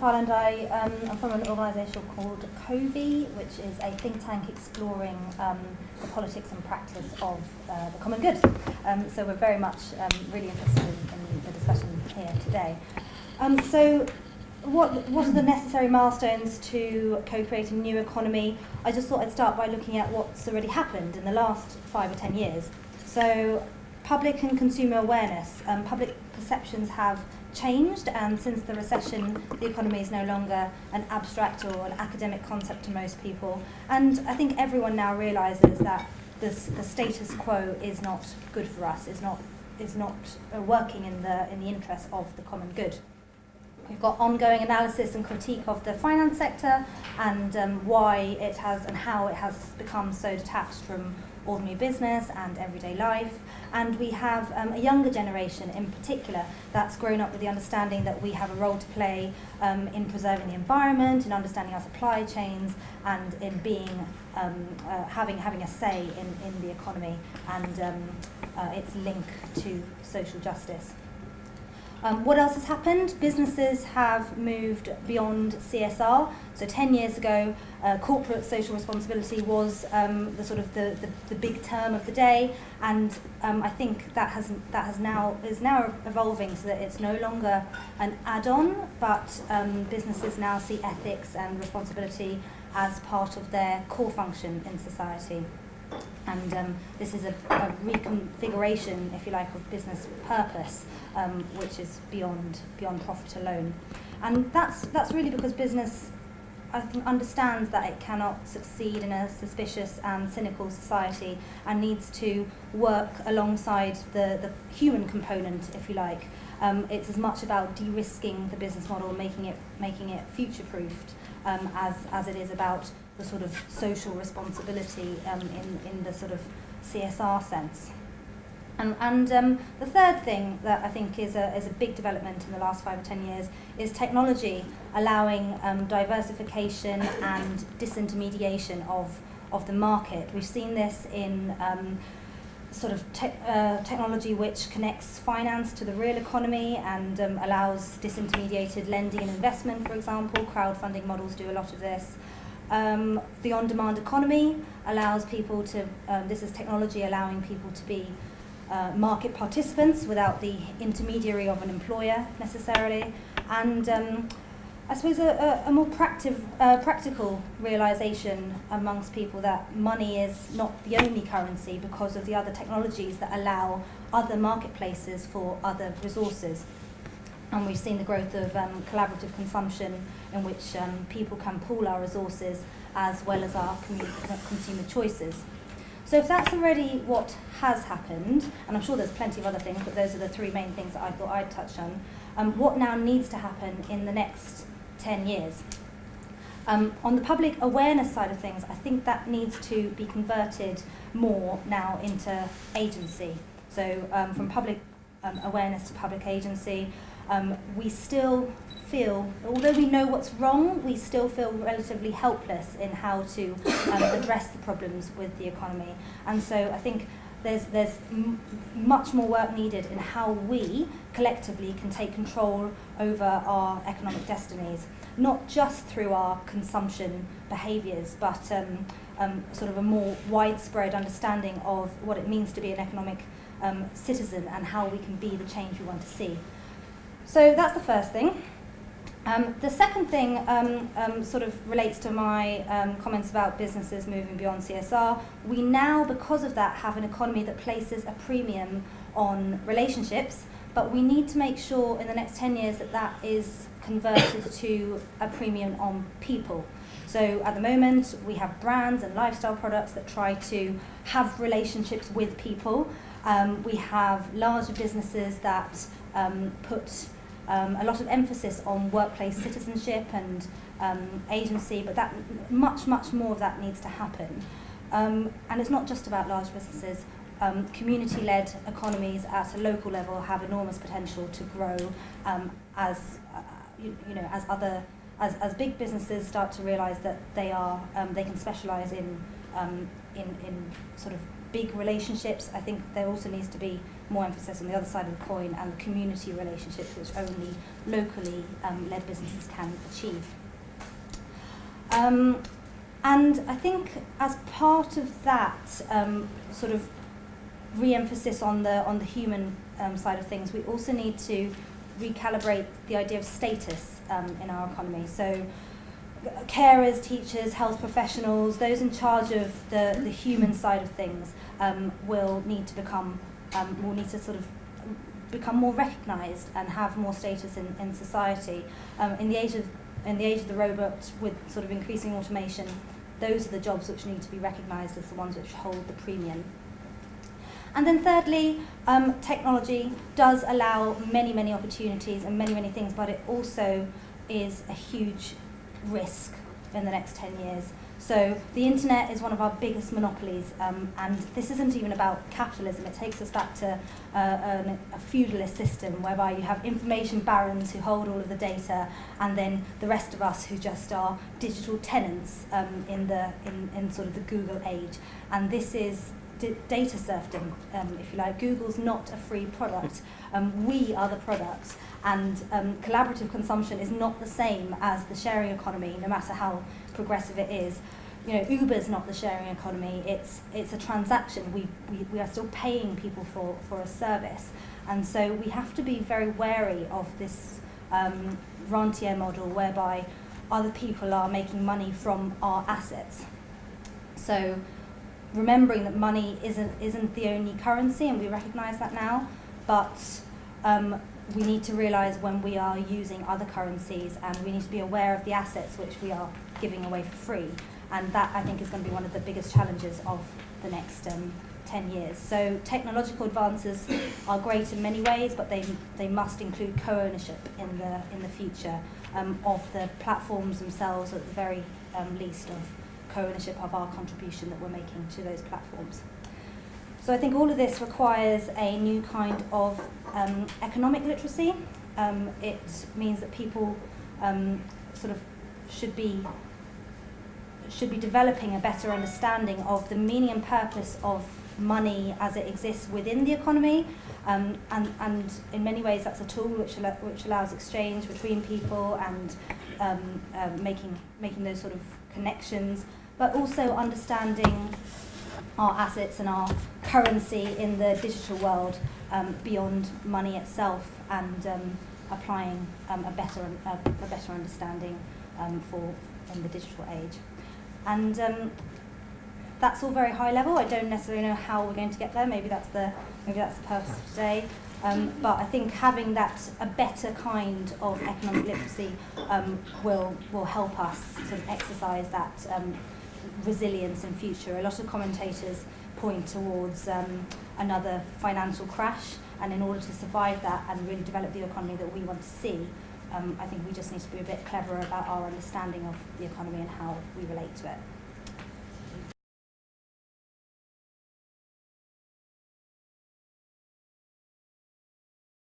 MacFarland. I'm from an organisation called COVI, which is a think tank exploring the politics and practice of the common good. So we're very much really interested in the discussion here today. So what are the necessary milestones to co-create a new economy? I just thought I'd start by looking at what's already happened in the last 5 or 10 years. So public and consumer awareness, public perceptions have changed, and since the recession, the economy is no longer an abstract or an academic concept to most people. And I think everyone now realises that the status quo is not good for us, is not working in the interest of the common good. We've got ongoing analysis and critique of the finance sector and why it has and how it has become so detached from ordinary business and everyday life. And we have a younger generation in particular that's grown up with the understanding that we have a role to play in preserving the environment, in understanding our supply chains, and in being having a say in the economy and its link to social justice. What else has happened? Businesses have moved beyond CSR. So 10 years ago, corporate social responsibility was the sort of the big term of the day, and I think that is now evolving so that it's no longer an add-on, but businesses now see ethics and responsibility as part of their core function in society. And this is a reconfiguration, if you like, of business purpose, which is beyond profit alone. And that's really because business, I think, understands that it cannot succeed in a suspicious and cynical society and needs to work alongside the human component, if you like. It's as much about de-risking the business model, making it future-proofed, as it is about the sort of social responsibility in the sort of CSR sense. And the third thing that I think is a big development in the last 5 or 10 years is technology allowing diversification and disintermediation of the market. We've seen this in sort of technology which connects finance to the real economy and allows disintermediated lending and investment, for example. Crowdfunding models do a lot of this. The on-demand economy allows people to, this is technology allowing people to be market participants without the intermediary of an employer necessarily. And I suppose a more practical realisation amongst people that money is not the only currency because of the other technologies that allow other marketplaces for other resources. And we've seen the growth of collaborative consumption in which people can pool our resources as well as our consumer choices. So if that's already what has happened, and I'm sure there's plenty of other things, but those are the 3 main things that I thought I'd touch on, what now needs to happen in the next 10 years? On the public awareness side of things, I think that needs to be converted more now into agency. So from public awareness to public agency, we still feel, although we know what's wrong, we still feel relatively helpless in how to address the problems with the economy. And so I think there's much more work needed in how we collectively can take control over our economic destinies, not just through our consumption behaviours, but sort of a more widespread understanding of what it means to be an economic citizen and how we can be the change we want to see. So that's the first thing. The second thing sort of relates to my comments about businesses moving beyond CSR. We now, because of that, have an economy that places a premium on relationships, but we need to make sure in the next 10 years that that is converted to a premium on people. So at the moment, we have brands and lifestyle products that try to have relationships with people. We have larger businesses that put a lot of emphasis on workplace citizenship and agency, but that much more of that needs to happen. And it's not just about large businesses. Community-led economies at a local level have enormous potential to grow as big businesses start to realise that they can specialise in in sort of big relationships. I think there also needs to be more emphasis on the other side of the coin and the community relationships, which only locally led businesses can achieve. And I think as part of that sort of re-emphasis on the human side of things, we also need to recalibrate the idea of status in our economy. So carers, teachers, health professionals, those in charge of the human side of things will need to sort of become more recognised and have more status in society. In the age of the robot, with sort of increasing automation, those are the jobs which need to be recognised as the ones which hold the premium. And then thirdly, technology does allow many, many opportunities and many, many things, but it also is a huge risk in the next 10 years. So the internet is one of our biggest monopolies, and this isn't even about capitalism. It takes us back to a feudalist system whereby you have information barons who hold all of the data, and then the rest of us who just are digital tenants in sort of the Google age. And this is data serfdom, if you like. Google's not a free product. We are the product, and collaborative consumption is not the same as the sharing economy, no matter how progressive it is. You know, Uber's not the sharing economy. It's a transaction. We are still paying people for a service, and so we have to be very wary of this rentier model whereby other people are making money from our assets. So remembering that money isn't the only currency, and we recognise that now, but we need to realise when we are using other currencies, and we need to be aware of the assets which we are giving away for free. And that, I think, is going to be one of the biggest challenges of the next 10 years. So technological advances are great in many ways, but they must include co-ownership in the future of the platforms themselves, at the very least, of co-ownership of our contribution that we're making to those platforms. So I think all of this requires a new kind of economic literacy. It means that people sort of should be developing a better understanding of the meaning and purpose of money as it exists within the economy, and in many ways that's a tool which allows exchange between people and making those sort of connections, but also understanding our assets and our currency in the digital world beyond money itself, and applying a better understanding in the digital age. And that's all very high level. I don't necessarily know how we're going to get there. Maybe that's the purpose of today. But I think having a better kind of economic literacy will help us sort of exercise that resilience in future. A lot of commentators point towards another financial crash, and in order to survive that and really develop the economy that we want to see, I think we just need to be a bit cleverer about our understanding of the economy and how we relate to it.